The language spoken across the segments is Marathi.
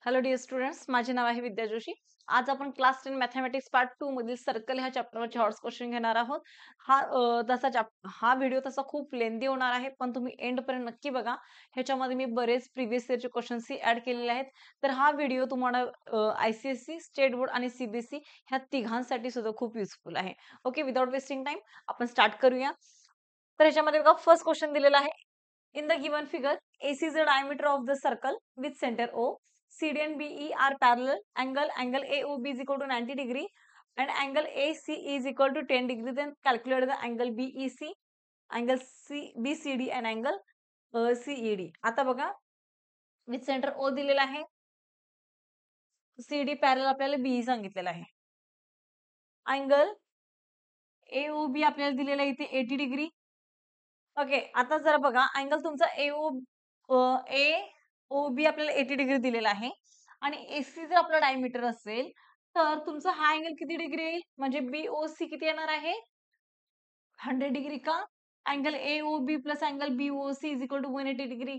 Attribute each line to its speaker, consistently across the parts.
Speaker 1: हॅलो डिअर स्टुडंट्स, माझे नाव आहे विद्या जोशी. आज आपण क्लास 10 मॅथमॅटिक्स पार्ट 2 मधील सर्कल ह्या चॅप्टरवरचे हॉट्स क्वेश्चन घेणार आहोत. हा व्हिडिओ तसा खूप लेंदी होणार आहे, पण तुम्ही एंड पर्यंत नक्की बघा. ह्याच्यामध्ये मी बरेच प्रिव्हियस इयरचे क्वेश्चन्स ऍड केलेले आहेत. तर हा व्हिडिओ तुम्हाला ICSE, स्टेट बोर्ड आणि CBSE ह्या तिघांसाठी सुद्धा खूप युजफुल आहे. ओके, विदाउट वेस्टिंग टाइम आपण स्टार्ट करूया. तर ह्याच्यामध्ये बघा, फर्स्ट क्वेश्चन दिलेला आहे. In the given figure, AC is the diameter of the circle with center O. CD and BE are parallel. Angle AOB is equal to 90 degree and angle ACE is equal to 10 degree. Then calculate the angle BEC, angle BCD and angle CED. आता बघा, with center O दिलेला आहे, CD पॅरल आपल्याला BE सांगितलेला आहे. अँगल AOB आपल्याला दिलेला इथे 80 डिग्री. ओके, आता जरा बघा, अँगल तुमचा AOB आपल्याला 80 डिग्री दिलेला आहे आणि AC जर आपला डायमीटर असेल तर तुमचा हा अँगल किती डिग्री येईल? म्हणजे BOC किती येणार आहे? 100 डिग्री का? Angle AOB plus angle BOC is equal to 180 degree.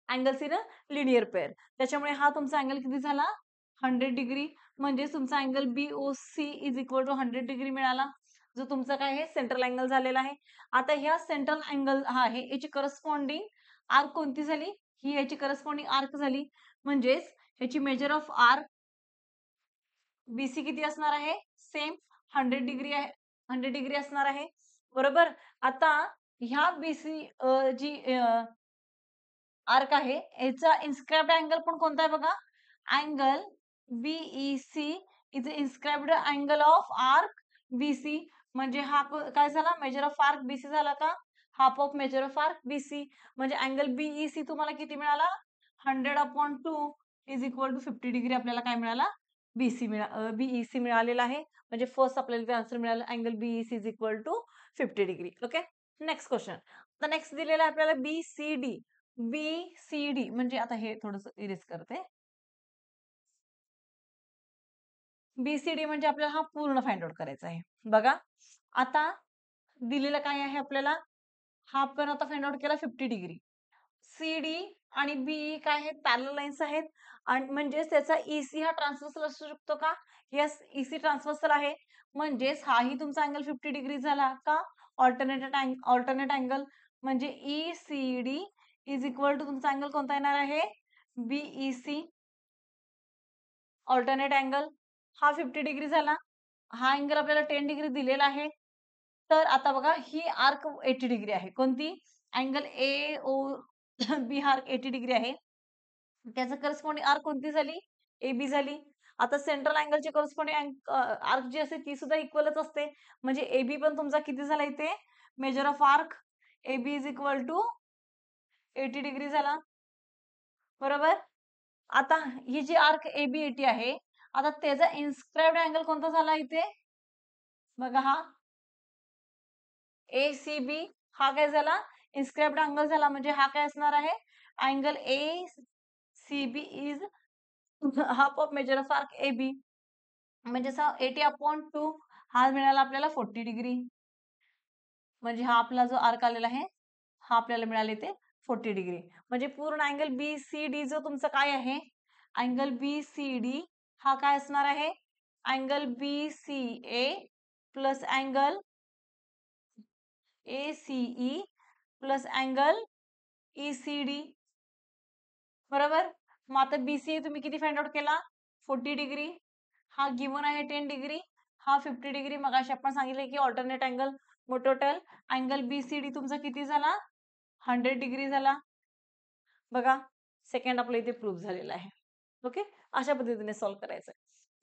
Speaker 1: Angles in a linear pair. त्याच्यामुळे हा तुमचा अँगल किती झाला? 100 डिग्री. म्हणजे तुमचा angle BOC is equal to 100 degree मिळाला. जो तुमचा काय आहे? सेंट्रल अँगल झालेला आहे. आता ह्या सेंट्रल अँगल हा आहे, याची करस्पॉन्डिंग आर्क कोणती झाली? ही याची करस्पॉन्डिंग आर्क झाली. म्हणजेच ह्याची मेजर ऑफ आर्क BC किती असणार आहे? सेम 100 डिग्री आहे, 100 डिग्री असणार आहे. बरोबर. आता ह्या BC जी आर्क आहे, याचा इन्स्क्राइब्ड अँगल पण कोणता आहे बघा? Angle BEC is inscribed angle of arc BC. म्हणजे हा काय झाला? मेजर ऑफ आर्क BC झाला का? Half of major of arc BC. म्हणजे अँगल BEC तुम्हाला किती मिळाला? 100/2 इज इक्वल टू 50 डिग्री आपल्याला काय मिळाला? BEC मिळालेला आहे. म्हणजे फर्स्ट आपल्याला आन्सर मिळालं, angle BEC is equal to 50 degree. Okay, next question. आता नेक्स्ट दिलेला आहे आपल्याला BCD. BCD म्हणजे आता हे थोडंसं इरेज करते. BCD म्हणजे आपल्याला हा पूर्ण फाइंड आउट करायचा आहे. बघा, आता दिलेलं काय आहे आपल्याला? हा आपण आता फाइंड आउट केला 50 डिग्री. CD आणि BE काय आहेत? पॅरलल लाईन्स आहेत आणि म्हणजेच त्याचा EC हा ट्रान्सव्हर्सल असू शकतो का? येस, EC ट्रान्सव्हर्सल आहे. म्हणजेच हाही तुमचा अँगल 50 डिग्री झाला का? ऑल्टरनेट अँगल म्हणजे ECD इज इक्वल टू तुमचा अँगल कोणता येणार आहे? BEC. ऑल्टरनेट अँगल हा 50 डिग्री झाला. हा अँगल आपल्याला 10 डिग्री दिलेला आहे. तर आता बघा, ही आर्क 80 डिग्री आहे. कोणती? अँगल AOB हा 80 डिग्री आहे. त्याचं करस्पॉन्डिंग आर्क कोणती झाली? AB झाली. आता सेंट्रल अँगलची करस्पॉन्डिंग आर्क जी असते ती सुद्धा इक्वलच असते. म्हणजे AB पण तुमचा किती झाला इथे? Measure of arc AB is equal to 80 degree झाला. बरोबर. आता ही जी आर्क AB 80 आहे, आता त्याचा इन्स्क्राइब्ड अँगल कोणता झाला इथे? बघा, हा ACB हा काय झाला? इन्स्क्राइब्ड अँगल झाला. म्हणजे हा काय असणार आहे? Angle ACB is half of major of arc AB. म्हणजे 80/2 हा मिळाला आपल्याला 40 डिग्री. म्हणजे हा आपला जो आर्क आलेला आहे, हा आपल्याला मिळाले ते 40 डिग्री. म्हणजे पूर्ण अँगल BCD जो तुमचा काय आहे? अँगल BCD हा काय असणार आहे? Angle BCA plus angle ACE plus angle ECD. बरोबर. मग आता BCA तुम्ही किती फाइंड आउट केला? 40 डिग्री. हा गिवन आहे 10 डिग्री. हा 50 डिग्री. मगाशी आपण सांगितले की ऑल्टरनेट अँगल. मग टोटल अँगल BCD तुमचा किती झाला? 100 डिग्री झाला. बघा, सेकंड आपलं इथे प्रूव्ह झालेला आहे. ओके, अशा पद्धतीने सॉल्व्ह करायचं.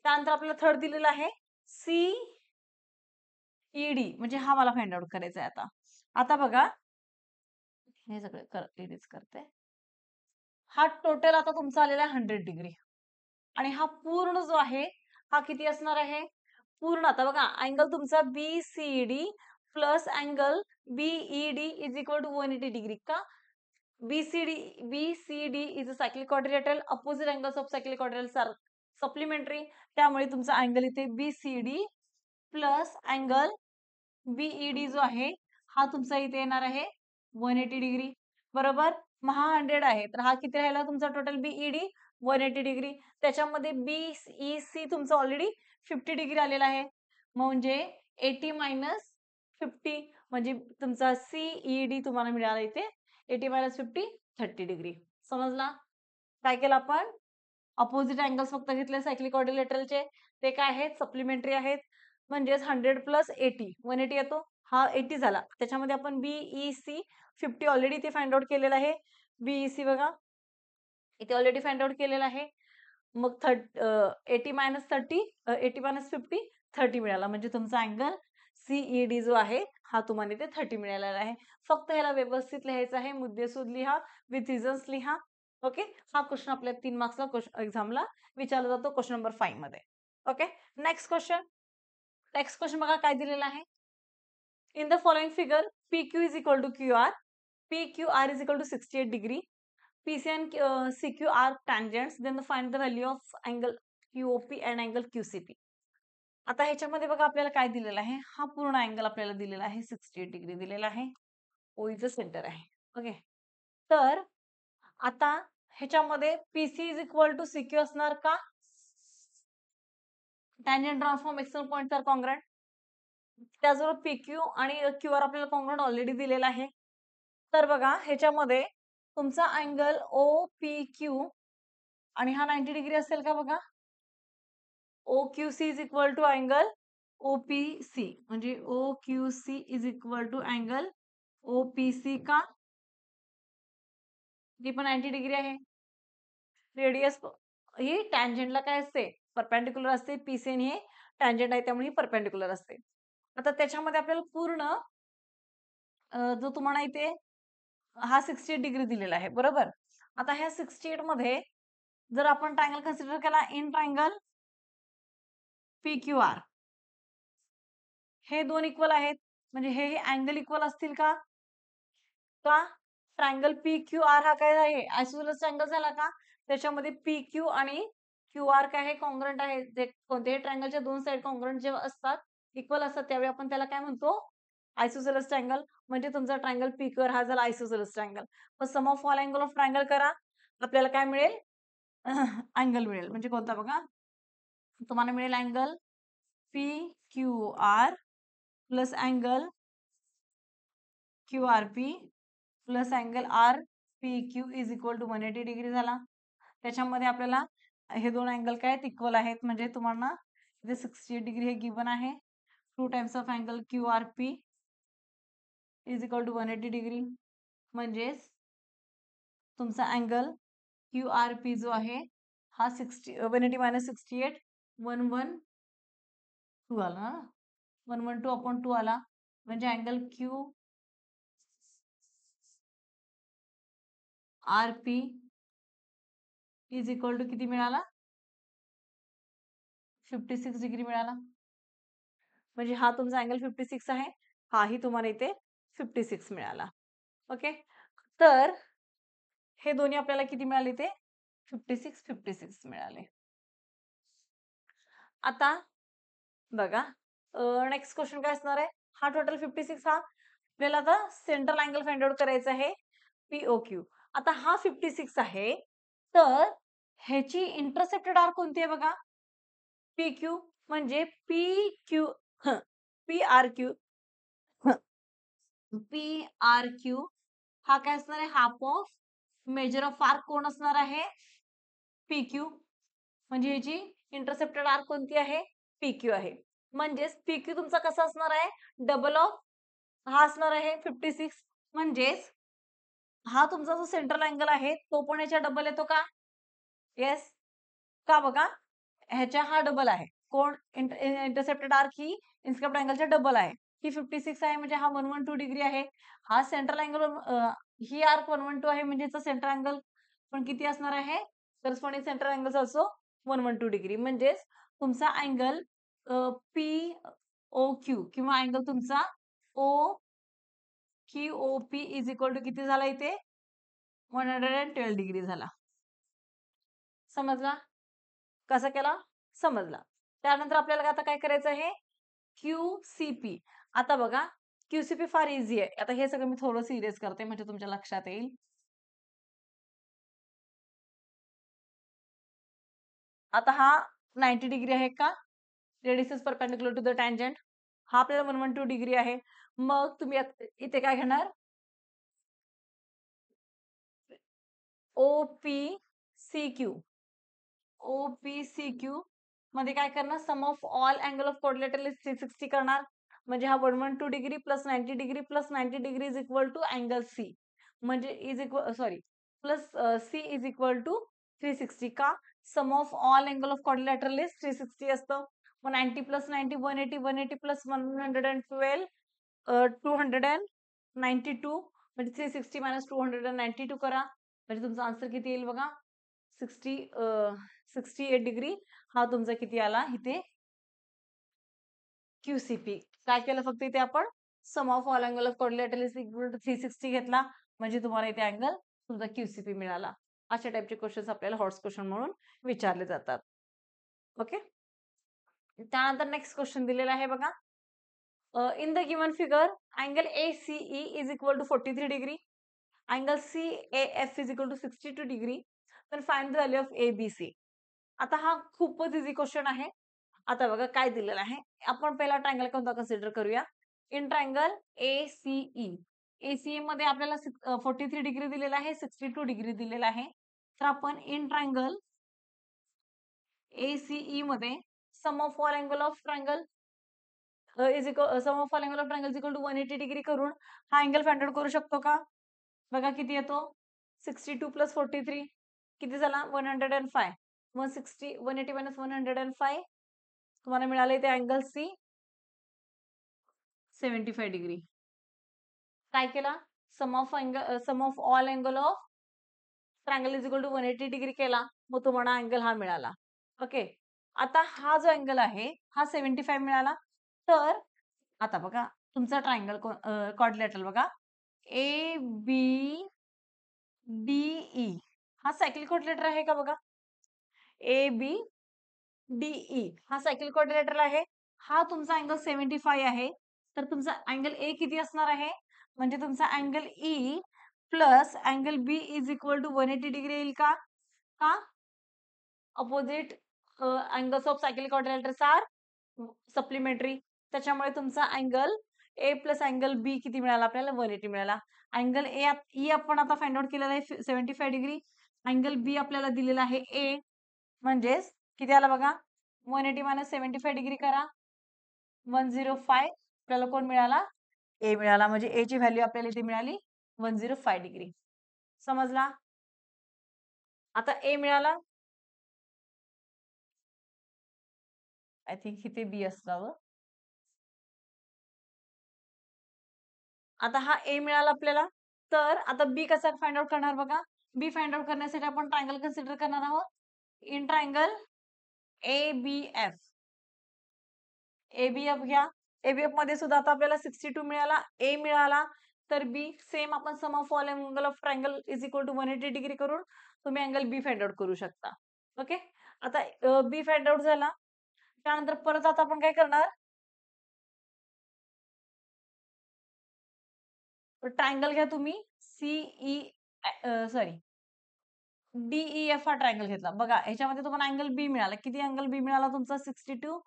Speaker 1: त्यानंतर आपल्याला थर्ड दिलेला आहे CED. म्हणजे हा मला फाइंड आउट करायचा आहे आता. आता बघा, हे सगळं इरेज करते. हा टोटल आता तुमचा आलेला आहे 100 डिग्री आणि हा पूर्ण जो आहे हा किती असणार आहे? पूर्ण आता बघा, अँगल तुमचा BCD plus angle BED is equal to 180 degree का? BCD is a cyclic quadrilateral. Opposite angles of cyclic quadrilaterals are supplementary. त्यामुळे तुमचा अँगल इथे BCD प्लस अँगल BED जो आहे हा तुमचा इथे येणार आहे 180 डिग्री. बरोबर. मग हा 100 आहे, तर हा किती राहिला तुमचा टोटल BED? 180 डिग्री. त्याच्यामध्ये BEC तुमचं ऑलरेडी 50 डिग्री आलेला आहे. म्हणजे 80 मायनस 50 म्हणजे तुमचा CED तुम्हाला मिळाला इथे 80 मायनस 50 30 डिग्री. समजला? काय केलं आपण? अपोजिट अँगल्स फक्त घेतले सायक्लिक क्वाड्रिलॅटरलचे. ते काय आहेत? सप्लिमेंटरी आहेत. म्हणजेच 100 प्लस 80 180 येतो. हा 80 झाला. त्याच्यामध्ये आपण BEC 50 ऑलरेडी इथे फाइंड आउट केलेलं आहे. BEC बघा इथे ऑलरेडी फाइंड आउट केलेलं आहे. मग 80 मायनस 30 80 मायनस 50 30 मिळाला. म्हणजे तुमचा अँगल CED जो आहे हा तुम्हाला इथे 30 मिळालेला आहे. फक्त ह्याला व्यवस्थित लिहायचं आहे. मुद्देसूद लिहा, विथ रिझन्स लिहा. ओके. हा क्वेश्चन आपल्या 3 मार्क्सला एक्झामला विचारला जातो क्वेश्चन नंबर 5 मध्ये. ओके. नेक्स्ट क्वेश्चन बघा काय दिलेला आहे. In the following figure PQ is equal to QR, PQR is equal to 68 degree, PC and CQ are tangents, then find the value of angle QOP and angle QCP. आता ह्याच्यामध्ये बघा आपल्याला काय दिलेलं आहे. हा पूर्ण अँगल आपल्याला दिलेला आहे 68 डिग्री दिलेला आहे. ओईचं सेंटर आहे. ओके. तर आता ह्याच्यामध्ये PC is equal to CQ असणार का? Tangent transform external points are congruent. त्याचबरोबर PQ आणि QR आपल्याला कॉन्ग्रंट ऑलरेडी दिलेला आहे. तर बघा ह्याच्यामध्ये तुमचा अँगल OPQ आणि हा 90 डिग्री असेल का बघा. OQC is equal to angle OPC म्हणजे OQC is equal to angle OPC का? ती पण 90 डिग्री आहे. रेडियस ही टॅन्जंटला काय असते? परपेंडिक्युलर असते. PC हे टॅन्जंट आहे त्यामुळे परपेंडिक्युलर असते. आता त्याच्यामध्ये आपल्याला पूर्ण जो तुम्हाला इथे हा 68 डिग्री दिलेला आहे बरोबर. आता ह्या 68 मध्ये जर आपण ट्रायंगल कन्सिडर केला इन ट्रायंगल PQR हे दोन इक्वल आहेत म्हणजे हे अँगल इक्वल असतील का? ट्रायंगल PQR हा काय आहे? आयसोसेलेस ट्रायंगल झाला का? त्याच्यामध्ये PQ आणि QR काय आहे? कॉन्ग्रंट आहे. जे कोणत्याही ट्रायंगलच्या दोन साइड कॉन्ग्रंट जेव्हा असतात इक्वल असतात त्यावेळी आपण त्याला काय म्हणतो? Isosceles triangle. म्हणजे तुमचा ट्रायंगल PQR हा झाला आयसोसेलेस ट्रायंगल. मग sum of all angle of triangle करा. आपल्याला काय मिळेल? अँगल मिळेल. म्हणजे कोणता बघा? तुम्हाला मिळेल angle PQR plus angle QRP plus angle RPQ is equal to 180 degree झाला. त्याच्यामध्ये आपल्याला हे दोन अँगल काय आहेत? इक्वल आहेत. म्हणजे तुम्हाला इथे 68 डिग्री हे गिवन आहे. 2 times of angle QRP is equal to 180 degree. म्हणजेच तुमचा अँगल QRP जो आहे हा 180 मायनस 68 112 आला. 112/2 आला. म्हणजे angle QRP is equal to किती मिळाला? 56 डिग्री मिळाला. म्हणजे हा तुमचा अँगल 56 आहे. हाही तुम्हाला इथे 56 मिळाला. ओके. तर हे दोन्ही आपल्याला किती मिळाले इथे? 56 मिळाले. आता बघा नेक्स्ट क्वेश्चन काय असणार आहे? हा टोटल 56 हा आपल्याला आता सेंट्रल अँगल फाइंड आउट करायचा आहे POQ. आता हा 56 आहे. तर ह्याची इंटरसेप्टेड आर्क कोणती आहे बघा? PQ म्हणजे PRQ हा काय असणार आहे? Half of major of arc कोण असणार आहे? PQ. म्हणजे ह्याची इंटरसेप्टेड आर्क कोणती आहे? PQ आहे. म्हणजेच PQ तुमचा कसा असणार आहे? डबल ऑफ हा असणार आहे 56. म्हणजेच हा तुमचा जो सेंट्रल अँगल आहे तो पण ह्याच्या डबल येतो का? येस. का बघा? ह्याच्या हा डबल आहे. कोण? इंटरसेप्टेड आर्क ही इन्स्क्राइब्ड अँगलच्या डबल आहे. ही 56 आहे म्हणजे हा 112 डिग्री आहे. हा सेंट्रल अँगल ही आर्क 112 आहे म्हणजे याचा सेंट्रल अँगल पण किती असणार आहे? Corresponding central angle also 112 degree. म्हणजेच तुमचा अँगल POQ किंवा अँगल तुमचा OQOP इज इक्वल टू किती झाला इथे? 112 डिग्री झाला. समजला? कसा केला? समजला. त्यानंतर आपल्याला आता काय करायचं आहे? QCP. आता बघा QCP फार इझी आहे. आता हे सगळं मी थोडं सिरियस करते म्हणजे तुमच्या लक्षात येईल. आता हा 90 डिग्री आहे का? Radius is perpendicular to the tangent. हा आपल्याला 112 डिग्री आहे. मग तुम्ही इथे काय घेणार? OPCQ. OPCQ मध्ये काय करणार? Sum of all angle of quadrilateral is 360 करणार. म्हणजे हा 112 degree plus 90 degree plus 90 degree is equal to angle C. म्हणजे is equal sorry plus C is equal to 360 का? Sum of all angle of quadrilateral is 360 असतं. मग 90 प्लस 90 180 180 प्लस 112 292 म्हणजे 360 मायनस 292 करा. म्हणजे तुमचा आन्सर किती येईल बघा? 68 डिग्री हा तुमचा किती आला इथे? QCP. काय केलं फक्त इथे आपण? Sum of all angle of quadrilateral is equal to 360 घेतला. म्हणजे तुम्हाला इथे अँगल तुमचा QCP मिळाला. अशा टाइपचे क्वेश्चन्स आपल्याला हॉट्स क्वेश्चन म्हणून विचारले जातात. ओके. त्यानंतर नेक्स्ट क्वेश्चन दिलेला आहे बघा. In the given figure angle ACE is equal to 43 degree. Angle CAF is equal to 62 degree. तर find the value of ABC. आता हा खूपच इझी क्वेश्चन आहे. आता बघा काय दिलेलं आहे. आपण पहिला ट्रायंगल कोणता कन्सिडर करूया? In triangle ACE. ACE मध्ये आपल्याला 43 डिग्री दिलेला आहे, 62 डिग्री दिलेला आहे. तर आपण इन ट्रायंगल ACE मध्ये sum of all angle of triangle is equal sum of all angle of triangle is equal to 180 degree करून हा अँगल फाइंड आउट करू शकतो का? बघा किती येतो? 62 प्लस 43 किती झाला? 105. 160 180 मायनस 105 तुम्हाला मिळाले ते अँगल सी 75 डिग्री. काय केला? Sum of all angle of triangle is equal to 180 degree केला. मग तुम्हाला अँगल हा मिळाला. ओके. आता हा जो अँगल आहे हा 75 मिळाला. तर आता बघा तुमचा ट्रायंगल क्वाड्रिलेटरल बघा ABDE हा सायक्लिक क्वाड्रिलेटर आहे का बघा? ABDE हा सायक्लिक क्वाड्रिलेटर आहे. हा तुमचा अँगल 75 आहे. तर तुमचा अँगल ए किती असणार आहे? म्हणजे तुमचा angle E plus angle B is equal to 180 degree येईल का? का? Opposite angles of cyclic quadrilaterals are supplementary. त्याच्यामुळे तुमचा angle A plus angle B किती मिळाला आपल्याला? 180 मिळाला. अँगल ई आपण आता फाइंड आउट केलेला आहे 75 डिग्री. अँगल बी आपल्याला दिलेला आहे ए. म्हणजेच किती आला बघा? 180 मायनस 75 डिग्री करा. 105 आपल्याला कोण मिळाला? ए मिळाला. म्हणजे ए ची व्हॅल्यू आपल्याला इथे मिळाली 105 डिग्री. समजला? आता ए मिळाला. आय थिंक इथे बी असावं. आता हा ए मिळाला आपल्याला. तर आता बी कसा फाइंड आउट करणार बघा? बी फाइंड आउट करण्यासाठी आपण ट्रायंगल कन्सिडर करणार आहोत. In triangle ABF. ABF घ्या. ABF मध्ये सुद्धा आता आपल्याला 62 मिळाला, ए मिळाला. तर बी सेम आपण sum of all angle of triangle is equal to 180 degree करून तुम्ही अँगल बी फाइंड आउट करू शकता. ओके. आता बी फाइंड आउट झाला. त्यानंतर परत आता आपण काय करणार? ट्रायंगल घ्या तुम्ही सीई सॉरी DEF हा ट्रायंगल घेतला. बघा ह्याच्यामध्ये तुम्हाला अँगल बी मिळाला. किती अँगल बी मिळाला तुमचा? 62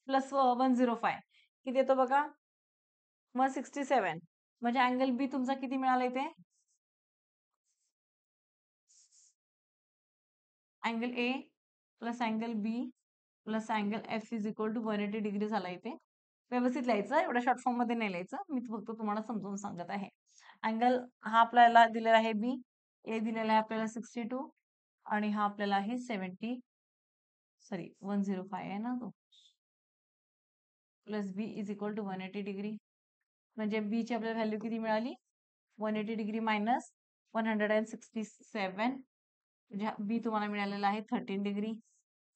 Speaker 1: प्लस 105 किती येतो बघा? 167. म्हणजे अँगल बी तुमचा किती मिळाला इथे? Angle A plus angle B plus angle F is equal to 180 degree झाला इथे. व्यवस्थित लिहायचं, एवढ्या शॉर्ट फॉर्म मध्ये नाही लिहायचं. मी फक्त तुम्हाला समजावून सांगत आहे. अँगल हा आपल्याला दिलेला आहे बी, ए दिलेला आहे आपल्याला 62 आणि हा आपल्याला आहे 105 आहे ना तो, plus B is equal to 180 degree. म्हणजे बी ची आपल्याला व्हॅल्यू किती मिळाली? 180 डिग्री मायनस 167. म्हणजे बी तुम्हाला मिळालेला आहे 13 डिग्री.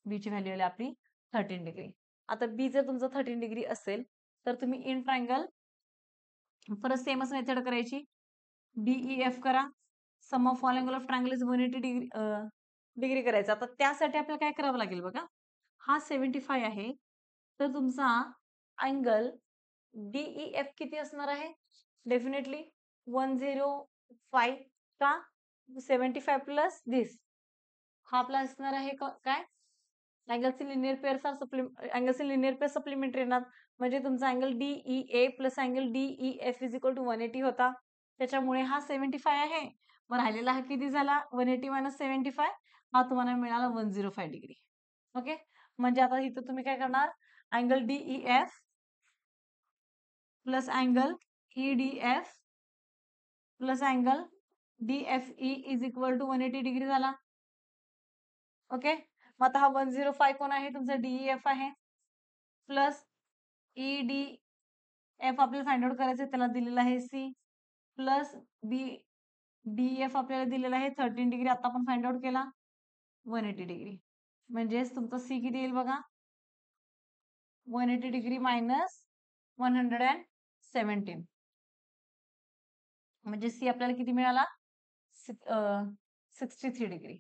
Speaker 1: बी ची व्हॅल्यू आली आपली 13 डिग्री. आता बी जर तुमचं 13 डिग्री असेल तर तुम्ही इन ट्रायंगल परत सेमच मेथड करायची. DEF करा. Sum of all angle of triangle is 180 degree करायचा. आता त्यासाठी आपल्याला काय करावं लागेल बघा? हा 75 आहे. तर तुमचा अँगल DEF किती असणार आहे? डेफिनेटली 105 का? 75 प्लस दिस हा आपला असणार आहे काय? Angles in linear pairs are angles in linear pair supplementary येणार. म्हणजे तुमचा angle DEA plus angle DEF is equal to 180 होता. त्याच्यामुळे हा 75 आहे. मग राहिलेला हा किती झाला? 180 मायनस 75. हा तुम्हाला मिळाला 105 डिग्री. ओके. म्हणजे आता इथं तुम्ही काय करणार? Angle DEF plus angle EDF plus angle DFE is equal to 180 degree झाला. ओके. मग आता हा 105 कोण आहे? तुमचा DEF आहे. प्लस EDF आपल्याला फाइंड आउट करायचं, त्याला दिलेला आहे C. प्लस DEF आपल्याला दिलेला आहे 13 डिग्री. आता आपण फाइंड आउट केला 180 डिग्री. म्हणजेच तुमचा C किती येईल बघा? 180 डिग्री मायनस 117. म्हणजे C आपल्याला किती मिळाला? 63 डिग्री.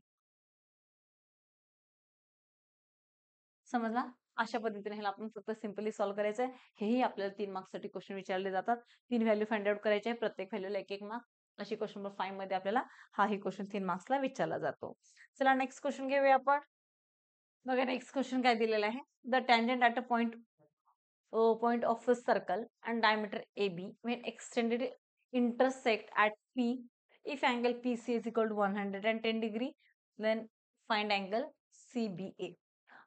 Speaker 1: समजला? अशा पद्धतीने ह्याला आपण फक्त सिंपली सॉल्व्ह करायचं आहे. हेही आपल्याला 3 मार्क्ससाठी क्वेश्चन विचारले जातात. 3 व्हॅल्यू फाइंड आउट करायचे आहे. प्रत्येक व्हॅल्यूला 1-1 मार्क. अशी क्वेश्चन नंबर 5 मध्ये आपल्याला हाही क्वेश्चन 3 मार्क्सला विचारला जातो. चला नेक्स्ट क्वेश्चन घेऊया आपण. बघा नेक्स्ट क्वेश्चन काय दिलेला आहे? The tangent at a point of a circle and diameter AB when extended intersect at P if angle PC is equal to 110 degree then find angle CBA.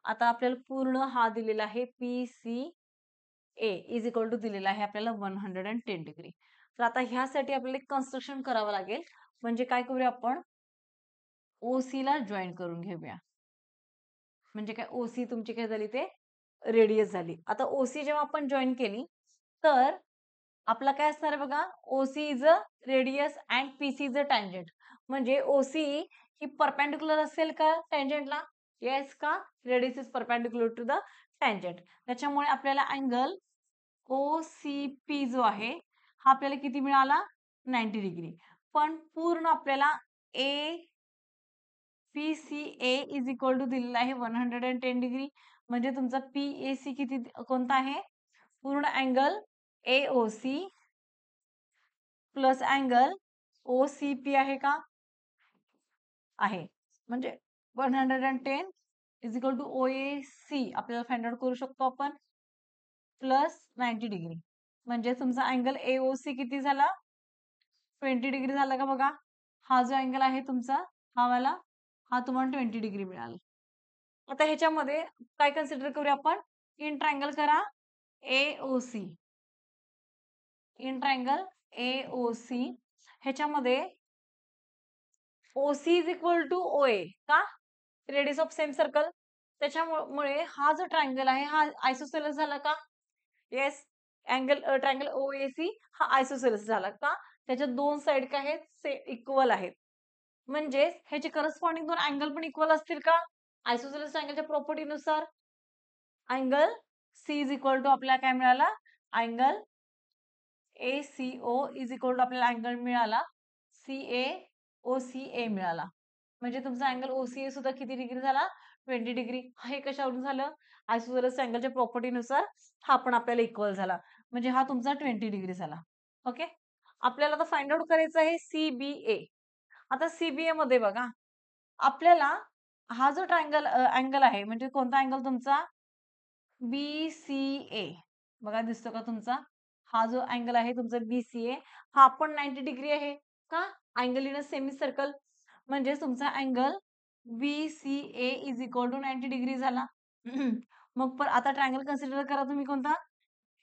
Speaker 1: आता आपल्याला पूर्ण हा दिलेला आहे PCA इज इक्वल टू दिलेला आहे आपल्याला 110 डिग्री. तर आता ह्यासाठी आपल्याला एक कन्स्ट्रक्शन करावं लागेल. म्हणजे काय करूया आपण? OC ला जॉईन करून घेऊया. म्हणजे काय? OC तुमची काय झाली? ते रेडियस झाली. आता OC जेव्हा आपण जॉईन केली तर आपला काय असणार आहे बघा? OC is a radius and PC is a tangent. म्हणजे OC ही परपेंडिक्युलर असेल का टँजंटला? येस का? Radius is perpendicular to the tangent. त्याच्यामुळे आपल्याला अँगल OCP जो आहे हा आपल्याला किती मिळाला? 90 डिग्री. पण पूर्ण आपल्याला PCA इज इक्वल टू दिलेला आहे 110 डिग्री. म्हणजे तुमचा PAC किती कोणता आहे? पूर्ण angle AOC plus angle OCP आहे का? आहे. म्हणजे 110 इज इक्वल टू OAC आपल्याला फाइंड आउट करू शकतो आपण प्लस 90 डिग्री. म्हणजे तुमचा अँगल AOC किती झाला? 20 डिग्री झाला का बघा? हा जो अँगल आहे तुमचा हा वाला हा तुम्हाला 20 डिग्री मिळाला. आता ह्याच्यामध्ये काय कन्सिडर करूया आपण? इन ट्रायंगल करा AOC. इन ट्रायंगल AOC ह्याच्यामध्ये OC is equal to OA का? Radius of same circle. त्याच्यामुळे हा जो ट्रायंगल आहे हा आयसोसेलेस झाला का? येस. ट्रायंगल OAC हा आयसोसेलेस झाला का? त्याच्या दोन साइड काय आहेत? इक्वल आहेत. म्हणजे ह्याचे करस्पॉन्डिंग दोन अँगल पण इक्वल असतील का? आयसोसेलेस ट्रायंगलच्या प्रॉपर्टीनुसार angle C is equal to आपल्याला काय मिळाला? Angle ACO is equal to आपल्याला अँगल मिळाला CAOCA मिळाला. म्हणजे तुमचा अँगल OCA सुद्धा किती डिग्री झाला? 20 डिग्री. हे कशावरून झालं? आयसोसेलेस अँगलच्या प्रॉपर्टीनुसार हा पण आपल्याला इक्वल झाला. म्हणजे हा तुमचा 20 डिग्री झाला. ओके. आपल्याला आता फाइंड आउट करायचं आहे CBA. आता CBA मध्ये बघा आपल्याला हा जो ट्रायंगल अँगल आहे म्हणजे कोणता अँगल तुमचा? BCA बघा दिसतो का तुमचा? हा जो अँगल आहे तुमचा BCA हा पण 90 डिग्री आहे का? Angle in a semi circle. म्हणजे तुमचा angle BCA is equal to 90 degree झाला. मग पण आता ट्रायंगल कन्सिडर करा तुम्ही कोणता?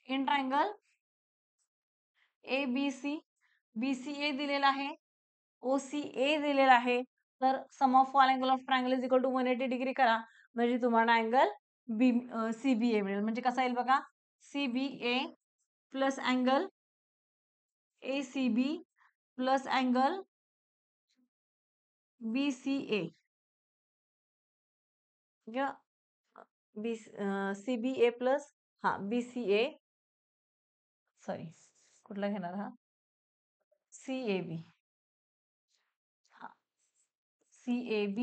Speaker 1: In triangle ABC. BCA दिलेला आहे, OCA दिलेला आहे. तर sum of all angle of triangle is equal to 180 degree करा. म्हणजे तुम्हाला अँगल CBA मिळेल. म्हणजे कसा येईल बघा? CBA plus angle ACB plus angle BCA. CBA plus BCA sorry कुठला घेणार हा? CAB. CAB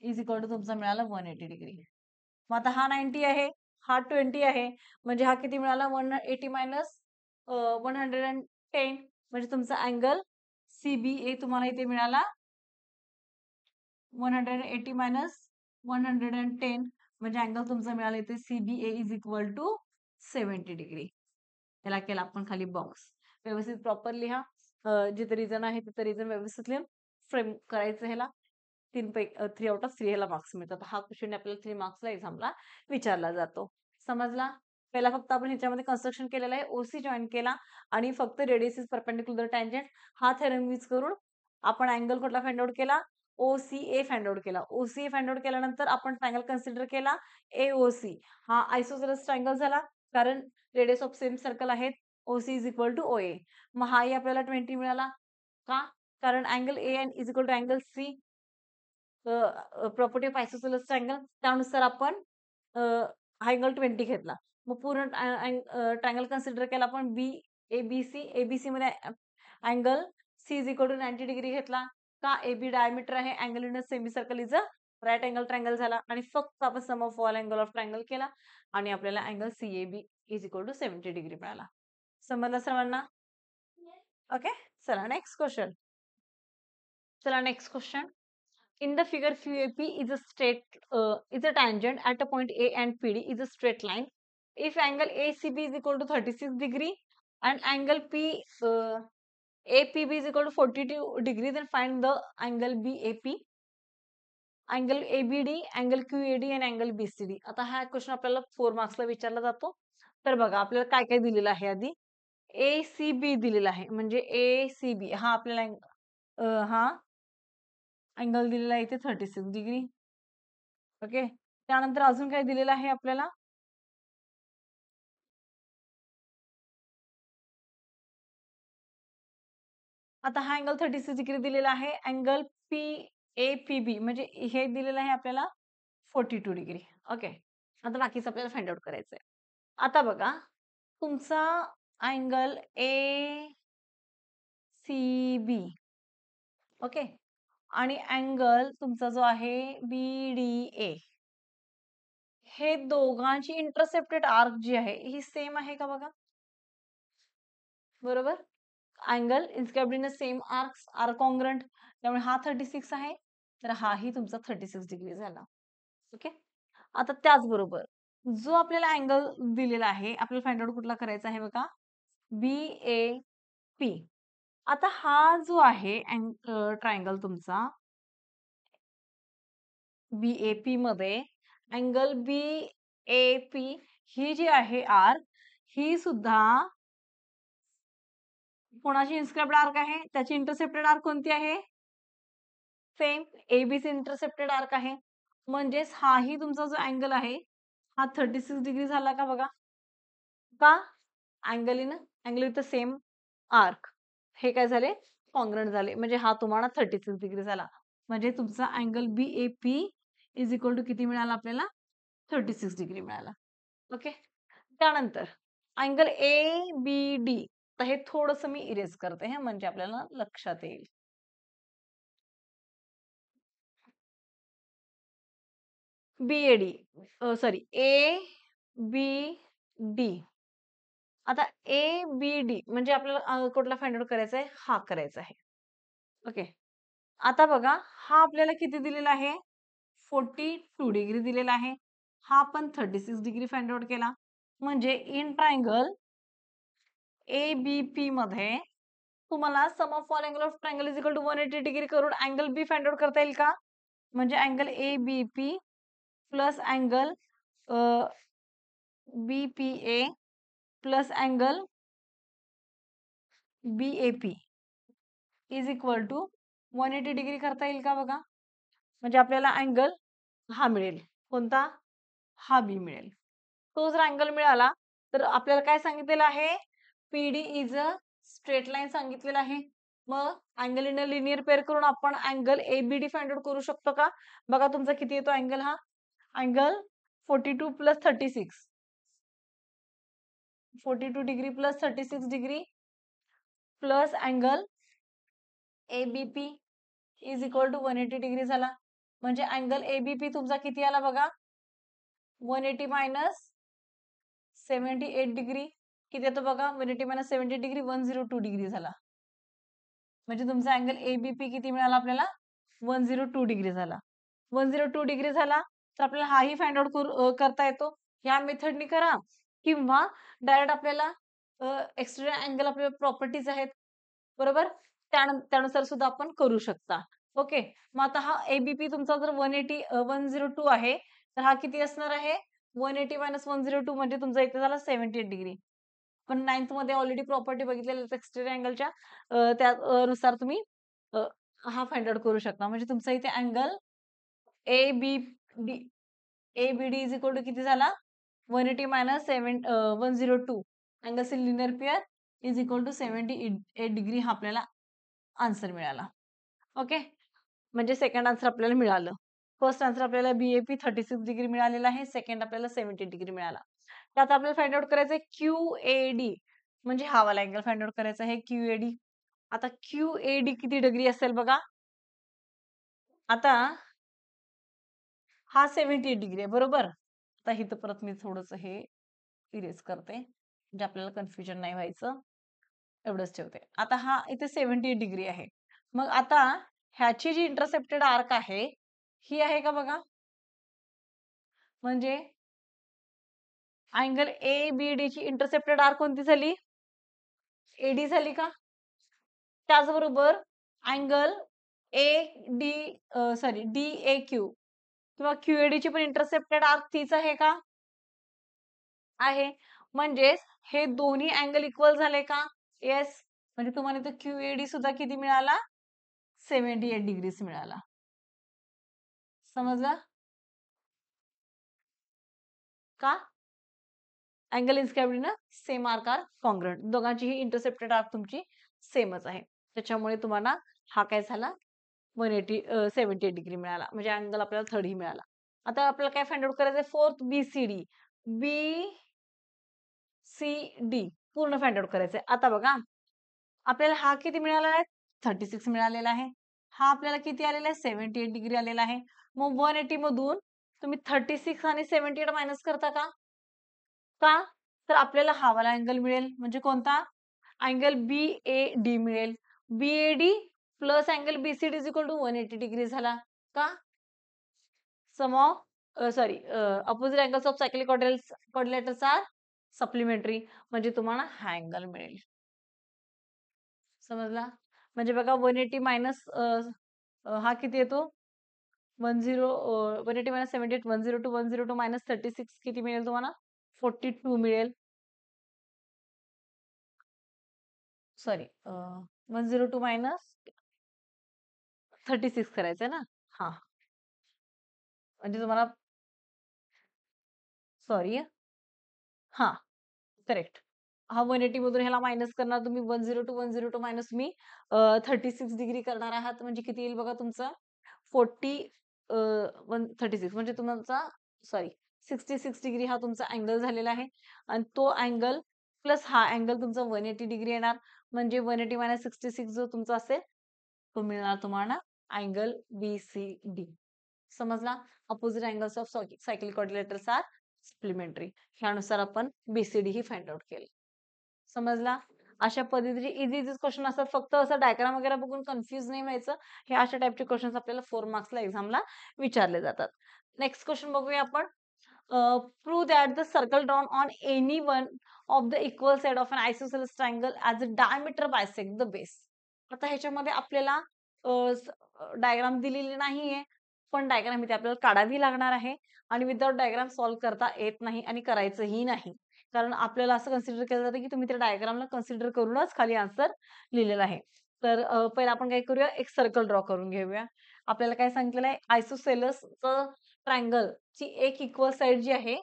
Speaker 1: is equal to तुमचा मिळाला 180 डिग्री. मग आता हा 90 आहे, हा 20 आहे. म्हणजे हा किती मिळाला? 180 मायनस 110. म्हणजे तुमचा अँगल CBA तुम्हाला इथे मिळाला 180 मायनस 110. म्हणजे अँगल तुमचा मिळाला इथे CBA is equal to 70 degree. याला केला आपण खाली बॉक्स. व्यवस्थित प्रॉपर लिहा. जिथे रिझन आहे तिथे रिझन व्यवस्थित लिहून फ्रेम करायचं ह्याला. 3 आउट ऑफ 3 ह्याला मार्क्स मिळतात. हा क्वेश्चन आपल्याला 3 मार्क्सला एक्झामला विचारला जातो. समजला? पहिला फक्त आपण ह्याच्यामध्ये कन्स्ट्रक्शन केलेलं आहे. ओसी जॉईन केला आणि फक्त रेडियस इज परपेंडिक्युलर टँजंट हा थेरम यूज करून आपण अँगल कुठला फाइंड आउट केला? OCA फाइंड आउट केला. OCA फाइंड आउट केल्यानंतर आपण ट्रायंगल कन्सिडर केला AOC. हा आयसोसेलेस ट्रायंगल झाला कारण रेडियस ऑफ सेम सर्कल आहेत. OC is equal to OA. मग हाही आपल्याला 20 मिळाला. का? कारण angle AN is equal to angle C. Property of isosceles triangle त्यानुसार आपण हा अँगल 20 घेतला. मग पूर्ण ट्रायंगल कन्सिडर केला आपण ABC. ABC मध्ये angle C is equal to 90 degree घेतला. का? AB डायमीटर आहे. Angle in a semi circle is a right angle triangle झाला आणि फक्त आपण sum of all angle of triangle केला आणि आपल्याला angle CAB is equal to 70 degree मिळाला. समजलं सर्वांना? ओके, चला next question. In the figure, QAP is a tangent at a point A and PD is a straight line. If angle ACB is equal to 36 degree and angle APB is equal to 42 degree, then find the angle BAP, angle ABD, angle QAD and angle BCD. आता हा क्वेश्चन आपल्याला 4 मार्क्सला विचारला जातो. तर बघा आपल्याला काय काय दिलेलं आहे आधी. ACB दिलेला आहे म्हणजे ACB हा आपल्याला हा अँगल दिलेला आहे इथे 36 डिग्री. ओके, त्यानंतर अजून काय दिलेलं आहे आपल्याला? आता हा अँगल 36 डिग्री दिलेला आहे. अँगल PAPB म्हणजे हे दिलेलं आहे आपल्याला 42 डिग्री. ओके, आता बाकीचं आपल्याला फाइंड आउट करायचंय. आता बघा तुमचा अँगल ACB ओके आणि अँगल तुमचा जो आहे BDA हे दोघांची इंटरसेप्टेड आर्क जी आहे ही सेम आहे का बघा. बरोबर, angle inscribed in same arcs are congruent, त्यामुळे हा 36 आहे तर हाही तुमचा 36 डिग्री झाला. ओके, आता त्याचबरोबर जो आपल्याला अँगल दिलेला आहे आपल्याला फाइंड आउट कुठला करायचा आहे बघा, BAP. आता हा जो आहे ट्रायंगल तुमचा BAP मध्ये अँगल BAP ही जी आहे आर्क ही सुद्धा कोणाची इन्स्क्राइब्ड आर्क आहे, त्याची इंटरसेप्टेड आर्क कोणती आहे? सेम ABC इंटरसेप्टेड आर्क आहे. म्हणजेच हाही तुमचा जो अँगल आहे हा 36 डिग्री झाला का बघा. का? Angle with the same arc हे काय झाले? कॉन्ग्रंट झाले. म्हणजे हा तुम्हाला 36 डिग्री झाला. म्हणजे तुमचा angle BAP is equal to किती मिळाला आपल्याला? 36 डिग्री मिळाला. ओके, त्यानंतर अँगल ABD. तर हे थोडंसं मी इरेज करते हे म्हणजे आपल्याला लक्षात येईल. BAD sorry ABD. आता ABD म्हणजे आपल्याला कुठला फाइंड आउट करायचा आहे? हा करायचा आहे. ओके, आता बघा हा आपल्याला किती दिलेला आहे? 42 डिग्री दिलेला आहे. हा पण 36 डिग्री फाइंड आउट केला. म्हणजे इन ट्रायंगल ABP मध्ये तुम्हाला sum of all angle of triangle is equal to 180 degree करून अँगल बी फाइंड आउट करता येईल का? म्हणजे angle ABP plus angle BPA plus angle BAP is equal to 180 degree करता येईल का बघा. म्हणजे आपल्याला अँगल हा मिळेल. कोणता? हा बी मिळेल. तो जर अँगल मिळाला तर आपल्याला काय सांगितलेलं आहे? PD is a straight line सांगितलेलं आहे. मग angle in a linear pair करून आपण अँगल ABD फाइंड आउट करू शकतो का? बघा तुमचा किती येतो अँगल हा? Angle 42 plus 36. 42 degree plus 36 degree plus angle ABP is equal to 180 degree झाला. म्हणजे अँगल ABP तुमचा किती आला बघा? 180 मायनस 78 डिग्री. किती येतो बघा? 180 मायनस 70 डिग्री 102 डिग्री झाला. म्हणजे तुमचा अँगल ABP किती मिळाला आपल्याला? 102 डिग्री झाला. 102 डिग्री झाला तर आपल्याला हाही फाइंड आउट करता येतो. ह्या मेथडनी करा किंवा डायरेक्ट आपल्याला एक्सटेरियर अँगल आपल्या प्रॉपर्टीज आहेत, बरोबर? त्यानुसार सुद्धा आपण करू शकता. ओके. मग आता हा एबीपी तुमचा जर 180 102 आहे, तर हा किती असणार आहे? 180 - 102 म्हणजे तुमचा इथे झाला 78 डिग्री. पण 9th मध्ये ऑलरेडी प्रॉपर्टी बघितलेल्या एक्सटेरियर अँगलच्या त्यानुसार तुम्ही अ, हा फाइंड आउट करू शकता. म्हणजे तुमचा इथे angle ABD ABD is equal to किती झाला? 180 - 102 angle in linear pair is equal to 78 degree हा आपल्याला आन्सर मिळाला. ओके. म्हणजे सेकंड आन्सर आपल्याला मिळालं. फर्स्ट आन्सर आपल्याला बीएपी 36 डिग्री मिळालेला आहे. सेकंड आपल्याला 70 डिग्री मिळाला. त्यात आपल्याला फाइंड आउट करायचं आहे क्यूएडी म्हणजे हा वाला अँगल फाइंड आउट करायचा आहे क्यूएडी. आता क्यूएडी किती डिग्री असेल बघा. आता हा 78 डिग्री आहे, बरोबर? आता इथं परत मी थोडंसं हे इरेज करते. म्हणजे आपल्याला कन्फ्युजन नाही व्हायचं. एवढंच ठेवते. आता हा इथे 78 डिग्री आहे. मग आता ह्याची जी इंटरसेप्टेड आर्क आहे, ही आहे का बघा? म्हणजे अँगल एबीडी ची इंटरसेप्टेड आर्क कोणती झाली? एडी झाली का? त्याचबरोबर अँगल एडी सॉरी डीएक्यू किंवा क्यूएडी ची पण इंटरसेप्टेड आर्क तीच आहे का? आहे. म्हणजेच हे दोन्ही अँगल इक्वल झाले का? येस. म्हणजे तुम्हाला इथे क्यूएडी सुद्धा किती मिळाला? 78 डिग्रीज मिळाला. समजलं? का? अँगल इन्स्कॅबडी ना सेम आर्क आर कॉन्ग्रंट. दोघांचीही इंटरसेप्टेड आर्क तुमची सेमच आहे. त्याच्यामुळे तुम्हाला हा काय झाला 180 78 डिग्री मिळाला. म्हणजे अँगल आपल्याला 30 मिळाला. आता आपल्याला काय फाइंड आउट करायचं आहे? Fourth BCD. बीसीडी पूर्ण फाइंड आउट करायचं आहे. आता बघा आपल्याला हा किती मिळाला आहे? 36 मिळालेला आहे. हा आपल्याला किती आलेला आहे? 78 डिग्री आलेला आहे. मग 180 मधून तुम्ही 36 आणि 78 मायनस करता का? का? तर आपल्याला हा वाला अँगल मिळेल. म्हणजे कोणता? अँगल बीएडी मिळेल. BAD plus angle BCD is equal to 180 degree झाला. का? Sum of sorry opposite angles of cyclic quadrilaterals are supplementary. म्हणजे तुम्हाला हा अँगल मिळेल. समजला? म्हणजे बघा 180 मायनस हा किती येतो? 180 मायनस 78 102 102 मायनस 36 किती मिळेल तुम्हाला? 42 मिळेल. सॉरी 102 मायनस 36 करायचंय ना? हां. म्हणजे तुम्हाला सॉरी हां, करेक्ट. हा 180 मधून ह्याला मायनस करणार तुम्ही 102 मायनस तुम्ही 36 डिग्री करणार आहात. म्हणजे किती येईल बघा तुमचा 40 36 म्हणजे तुमचा सॉरी 66 डिग्री हा तुमचा अँगल झालेला आहे आणि तो अँगल प्लस हा अँगल तुमचा 180 डिग्री येणार. म्हणजे 180 मायनस 66 जो तुमचा असेल तो मिळणार तुम्हाला अँगल बीसीडी. समजला? Opposite angles of cyclic quadrilaterals are supplementary. ह्यानुसार आपण बीसीडी ही फाइंड आउट केली. समजला? अशा पद्धतीचे इझी इझी क्वेश्चन असतात. फक्त असं डायग्राम वगैरे बघून कन्फ्युज नाही व्हायचं. हे अशा टाइपचे क्वेश्चन्स आपल्याला 4 मार्क्सला एक्झामला विचारले जातात. नेक्स्ट क्वेश्चन बघूया आपण. Prove that the circle drawn on any one of the equal side of an isosceles triangle as a diameter bisect the base. आता ह्याच्यामध्ये आपल्याला डायग्राम दिलेली नाहीये, पण डायग्राम इथे आपल्याला काढावी लागणार आहे आणि विदाउट डायग्राम सॉल्व्ह करता येत नाही आणि करायचंही नाही. कारण आपल्याला असं कन्सिडर केलं जातं की तुम्ही त्या डायग्रामला कन्सिडर करूनच खाली आन्सर लिहिलेला आहे. तर पहिला आपण काय करूया एक सर्कल ड्रॉ करून घेऊया. आपल्याला काय सांगितलेलं आहे आयसोसेलेसचं ट्रायंगल ची एक इक्वल साइड जी आहे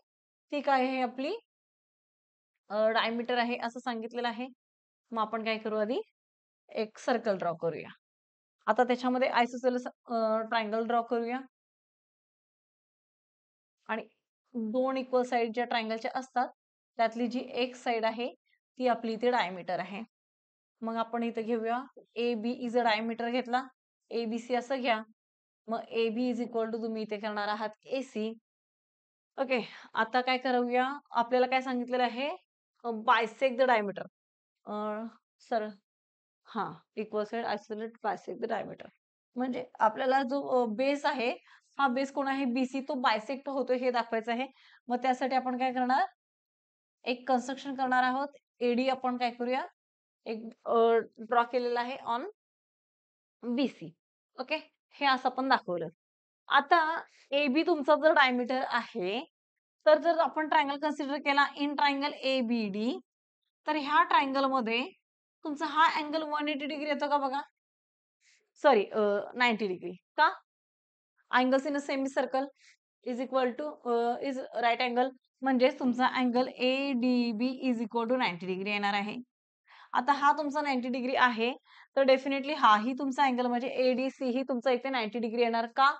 Speaker 1: ती काय आहे आपली डायमीटर आहे असं सांगितलेलं आहे. मग आपण काय करू आधी एक सर्कल ड्रॉ करूया. आता त्याच्यामध्ये आयसोसेलेस ट्रायंगल ड्रॉ करूया. आणि 2 इक्वल साइड ज्या ट्रायंगलच्या असतात त्यातली जी एक साइड आहे ती आपली इथे डायमीटर आहे. मग आपण इथे घेऊया AB इज अ डायमीटर घेतला. ABC असं घ्या. मग AB इज इक्वल टू तुम्ही इथे करणार आहात AC. ओके. आता काय करूया आपल्याला काय सांगितलेलं आहे बायसेक्ट द डायमीटर. सर हां, equal side isolate bisect the diameter. म्हणजे आपल्याला जो बेस आहे हा बेस कोण आहे BC, तो बायसेक्ट होतोय हे दाखवायचं आहे. मग त्यासाठी आपण काय करणार, एक कन्स्ट्रक्शन करणार आहोत. AD आपण काय करूया, एक ड्रॉ केलेला आहे ऑन BC. ओके, हे असं आपण दाखवलं. आता AB तुमचा जर डायमीटर आहे, तर जर आपण ट्रायंगल कन्सिडर केला इन ट्रायंगल ABD, तर ह्या ट्रायंगलमध्ये तुमचा हा अँगल 180 डिग्री येतो का बघा, सॉरी 90 डिग्री का, angles in a semi circle is equal to is right angle, म्हणजे तुमचा angle ADB is equal to 90 degree येणार आहे. आता हा तुमचा 90 डिग्री आहे, तर डेफिनेटली हाही तुमचा अँगल म्हणजे ADC ही तुमचा इथे 90 डिग्री येणार का,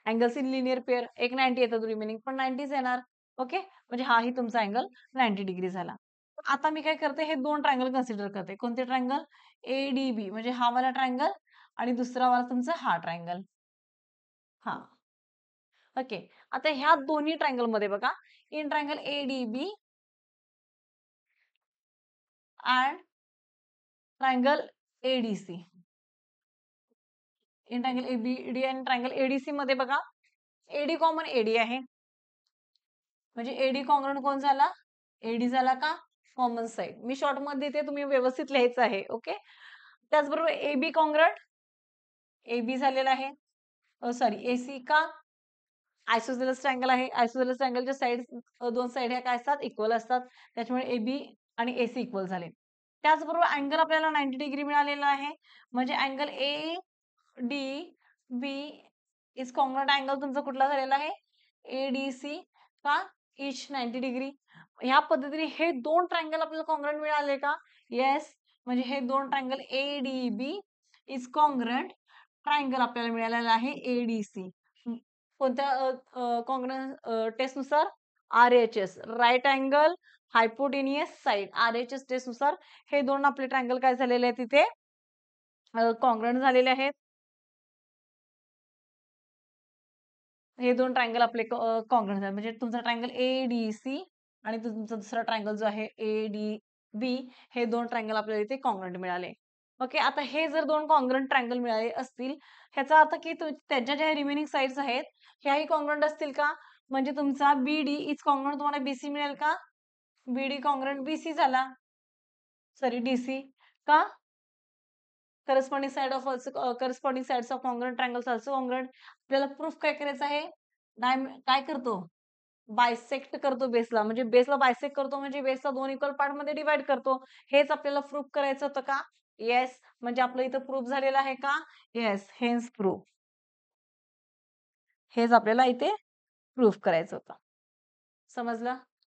Speaker 1: अँगल्स इन लिनियर पेअर एक 90 येतात, रिमेनिंग पण 90च येणार. ओके, म्हणजे हाही तुमचा अँगल 90 डिग्री झाला. आता मी काय करते, हे दोन ट्रायंगल कन्सिडर करते. कोणते ट्रायंगल, ADB म्हणजे हा वाला ट्रायंगल आणि दुसरा वाला तुमचा हा ट्रायंगल. हा ओके, आता ह्या दोन्ही ट्रायंगल मध्ये बघा, in triangle ADB and triangle ADC, in triangle ABD आणि ट्रायंगल ADC मध्ये बघा, AD कॉमन AD आहे, म्हणजे AD कॉन्ग्रंट कोण झाला, AD झाला का, कॉमन साइड. मी शॉर्ट मध्ये देते, तुम्ही व्यवस्थित लिहायचं आहे. ओके, त्याचबरोबर AB कॉन्ग्रंट AB झालेला आहे, सॉरी AC का, आयसोसेलेस ट्रायंगल आहे. आयसोसेलेस ट्रायंगलच्या साइड, दोन साइड ह्या काय असतात, इक्वल असतात, त्याच्यामुळे AB आणि AC इक्वल झाले. त्याचबरोबर अँगल आपल्याला 90 डिग्री मिळालेला आहे, म्हणजे angle ADB is congruent angle तुमचा कुठला झालेला आहे, ADC का, इच 90 डिग्री. ह्या पद्धतीने हे दोन ट्रायंगल आपल्याला कॉन्ग्रंट मिळाले का, येस, म्हणजे हे दोन triangle ADB is congruent triangle आपल्याला मिळालेला आहे ADC. कोणत्या कॉन्ग्रंट टेस्ट नुसार, RHS right angle hypotenuse side, RHS test नुसार हे दोन आपले ट्रायंगल काय झालेले आहेत, तिथे कॉन्ग्रंट झालेले आहेत. हे दोन ट्रायंगल आपले कॉन्ग्रंट झाले, म्हणजे तुमचा ट्रायंगल ADC आणि तुमचा दुसरा ट्रायंगल जो आहे ADB, हे दोन ट्रायंगल आपल्याला इथे कॉन्ग्रंट मिळाले. ओके, आता हे जर दोन कॉन्ग्रंट ट्रायंगल मिळाले असतील, ह्याचा अर्थ की त्यांच्या ज्या रिमेनिंग साइड्स आहेत ह्याही कॉन्ग्रंट असतील का, म्हणजे तुमचा BD इज कॉन्ग्रंट तुम्हाला BC मिळेल का, BD कॉन्ग्रंट BC झाला, सॉरी DC का, corresponding side of corresponding sides of congruent triangles also congruent. आपल्याला प्रूफ काय करायचं आहे, काय करतो, बायसेक्ट करतो बेसला, म्हणजे बेसला बायसेक्ट करतो, म्हणजे बेसला दोन इक्वल पार्ट मध्ये डिवाइड करतो. हेच आपल्याला प्रूफ करायचं होतं का, येस, म्हणजे आपलं इथं प्रूफ झालेलं आहे का, येस, हेन्स प्रूफ. हेच आपल्याला इथे प्रूफ करायचं होतं. समजलं,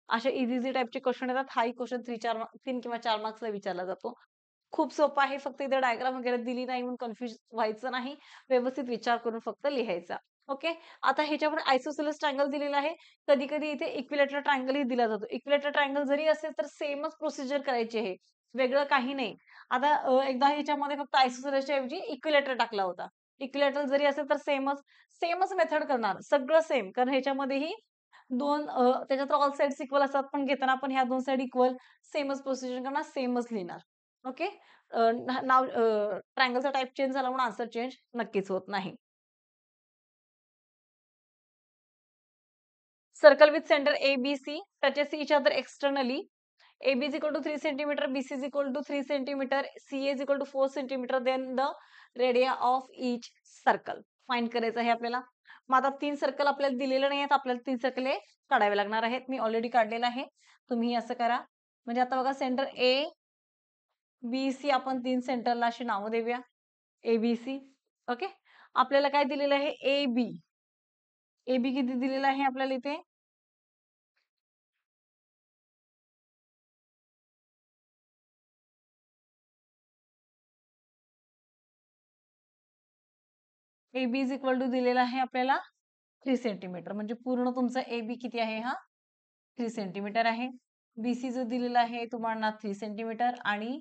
Speaker 1: अशा इझी टाइपचे क्वेश्चन येतात. हाही क्वेश्चन 3 किंवा 4 मार्क्सला विचारला जातो. खूप सोपं आहे, फक्त इथे डायग्राम वगैरे दिली नाही म्हणून कन्फ्युज व्हायचं नाही, व्यवस्थित विचार करून फक्त लिहायचा. ओके, आता ह्याच्यावर आयसोसेलेस ट्रायंगल दिलेला आहे. कधी कधी इथे इक्विलॅटरल ट्रायंगलही दिला जातो. इक्विलॅटरल ट्रायंगल जरी असेल तर सेमच प्रोसिजर करायची आहे, वेगळं काही नाही. आता एकदा ह्याच्यामध्ये फक्त आयसोसेलेसच्या ऐवजी इक्विलॅटर टाकला होता. इक्विलॅटरल जरी असेल तर सेमच सेमच मेथड करणार, सगळं सेम, कारण ह्याच्यामध्येही दोन त्याच्यात ऑल साइड्स इक्वल असतात, पण घेताना आपण ह्या दोन साइड इक्वल, सेमच प्रोसिजर करणार, सेमच लिहिणार. ओके, नाव ट्रायंगलचा टाइप चेंज झाला म्हणून आन्सर चेंज नक्कीच होत नाही. Circle with centre ABC touches each other externally. AB is equal to 3 centimeter, BC is equal to 3 centimeter, CA is equal to 4 centimeter. Then the radii of each circle find करायचं आहे आपल्याला. मग आता 3 सर्कल आपल्याला दिलेले नाही आहेत, आपल्याला 3 सर्कल हे काढावे लागणार आहेत. मी ऑलरेडी काढलेलं आहे, तुम्ही असं करा. म्हणजे आता बघा, सेंटर ABC आपण 3 सेंटरला अशी नावं देऊया, ABC. ओके, आपल्याला काय दिलेलं आहे, AB किती दिलेलं आहे आपल्याला इथे, AB इज इक्वल टू दिलेला आहे आपल्याला 3 सेंटीमीटर, म्हणजे पूर्ण तुमचा AB किती आहे, हा 3 सेंटीमीटर आहे. BC जो दिलेला आहे तुम्हाला 3 सेंटीमीटर आणि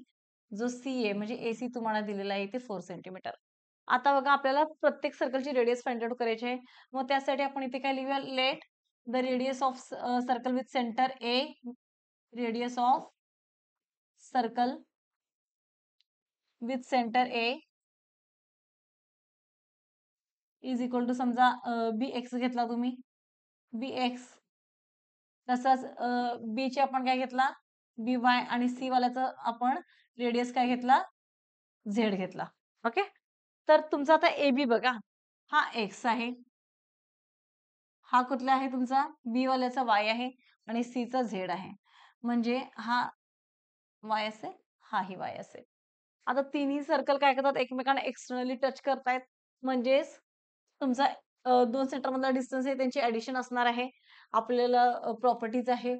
Speaker 1: जो CA म्हणजे AC तुम्हाला दिलेला आहे ते 4 सेंटीमीटर. आता बघा, आपल्याला प्रत्येक सर्कलची रेडियस फाइंड आउट करायची आहे. मग त्यासाठी आपण इथे काय लिहूया, let the radius of circle with centre A, radius of circle with centre A is equal to समजा बी एक्स घेतला तुम्ही, बी एक्स. तसंच बी चे आपण काय घेतला, बी वाय, आणि सी वाल्याचा आपण रेडियस काय घेतला, झेड घेतला. ओके. तर तुमचा आता ए बी बघा, हा एक्स आहे, हा कुठला आहे तुमचा, बी वाल्याचा वाय आहे, आणि सी चा झेड आहे. म्हणजे हा वाय असेल, हा ही वाय असेल. आता तिन्ही सर्कल काय करतात, एकमेकांना एक्सटर्नली टच करतायत. म्हणजेच तुमचा दोन सेंटर मधला डिस्टन्स आहे, त्यांची ऍडिशन असणार आहे. आपल्याला प्रॉपर्टीज आहे,